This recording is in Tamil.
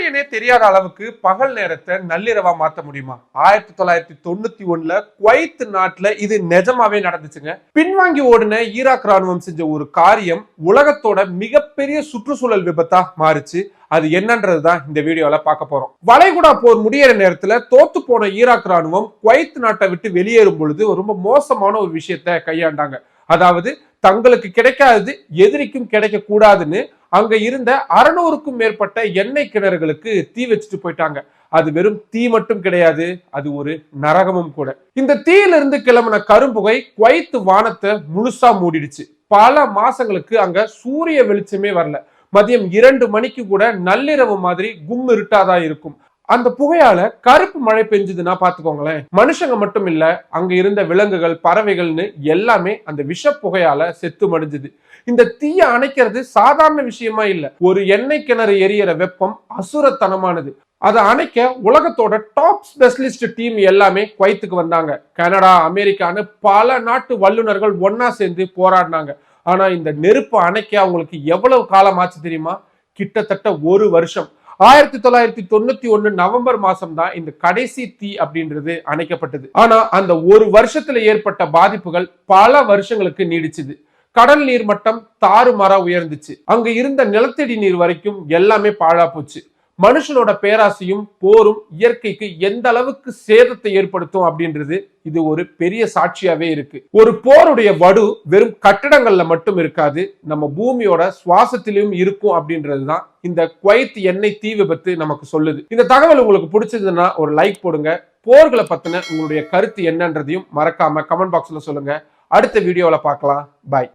சூரியனே தெரியாத அளவுக்கு பகல் நேரத்தை நள்ளிரவா மாத்த முடியுமா? 1991 குவைத் நாட்டுல இது நிஜமாவே நடந்துச்சுங்க. பின்வாங்கி ஓடின ஈராக் ராணுவம் செஞ்ச ஒரு காரியம் உலகத்தோட மிகப்பெரிய சுற்றுச்சூழல் விபத்தா மாறுச்சு. அது என்னன்றதுதான் இந்த வீடியோல பார்க்க போறோம். வளைகுடா போர் முடியிற நேரத்துல தோத்து போன ஈராக் ராணுவம் குவைத் நாட்டை விட்டு வெளியேறும் பொழுது ரொம்ப மோசமான ஒரு விஷயத்தை கையாண்டாங்க. அதாவது தங்களுக்கு கிடைக்காதது எதிரிக்கும் கிடைக்க கூடாதுன்னு அங்க இருந்த 600க்கும் மேற்பட்ட எண்ணெய் கிணறுகளுக்கு தீ வச்சுட்டு போயிட்டாங்க. அது வெறும் தீ மட்டும் கிடையாது, அது ஒரு நரகமும் கூட. இந்த தீயிலிருந்து கிளம்பின கரும்புகை குவைத் வானத்தை முழுசா மூடிடுச்சு. பல மாசங்களுக்கு அங்க சூரிய வெளிச்சமே வரல. மதியம் 2 மணிக்கு கூட நள்ளிரவு மாதிரி கும் இருட்டாதான் இருக்கும். அந்த புகையால கருப்பு மழை பெஞ்சதுன்னா பாத்துக்கோங்களேன். மனுஷங்க மட்டும் இல்ல, அங்க இருந்த விலங்குகள், பறவைகள்னு எல்லாமே அந்த விஷ புகையால செத்து மடிஞ்சது. இந்த தீய அணைக்கிறது சாதாரண விஷயமா இல்ல. ஒரு எண்ணெய் கிணறு எரியற வெப்பம் அசுரத்தனமானது. அதை அணைக்க உலகத்தோட டாப் ஸ்பெஷலிஸ்ட் டீம் எல்லாமே குவைத்துக்கு வந்தாங்க. கனடா, அமெரிக்கான்னு பல நாட்டு வல்லுநர்கள் ஒன்னா சேர்ந்து போராடினாங்க. ஆனா இந்த நெருப்பு அணைக்க அவங்களுக்கு எவ்வளவு காலம் ஆச்சு தெரியுமா? கிட்டத்தட்ட 1 வருஷம். 1991 நவம்பர் மாசம் தான் இந்த கடைசி தீ அப்படின்றது அணைக்கப்பட்டது. ஆனா அந்த 1 வருஷத்துல ஏற்பட்ட பாதிப்புகள் பல வருஷங்களுக்கு நீடிச்சுது. கடல் நீர் மட்டம் தாறுமாறா உயர்ந்துச்சு. அங்க இருந்த நிலத்தடி நீர் வரைக்கும் எல்லாமே பாழா போச்சு. மனுஷனோட பேராசையும் போரும் இயற்கைக்கு எந்த அளவுக்கு சேதத்தை ஏற்படுத்தும் அப்படின்றது இது ஒரு பெரிய சாட்சியாவே இருக்கு. ஒரு போருடைய வடு வெறும் கட்டடங்கள்ல மட்டும் இருக்காது, நம்ம பூமியோட சுவாசத்திலும் இருக்கும் அப்படின்றதுதான் இந்த குவைத் எண்ணெய் தீ விபத்து நமக்கு சொல்லுது. இந்த தகவல் உங்களுக்கு பிடிச்சதுன்னா ஒரு லைக் போடுங்க. போர்களை பத்தின உங்களுடைய கருத்து என்னன்றதையும் மறக்காம கமெண்ட் பாக்ஸ்ல சொல்லுங்க. அடுத்த வீடியோல பார்க்கலாம். பாய்.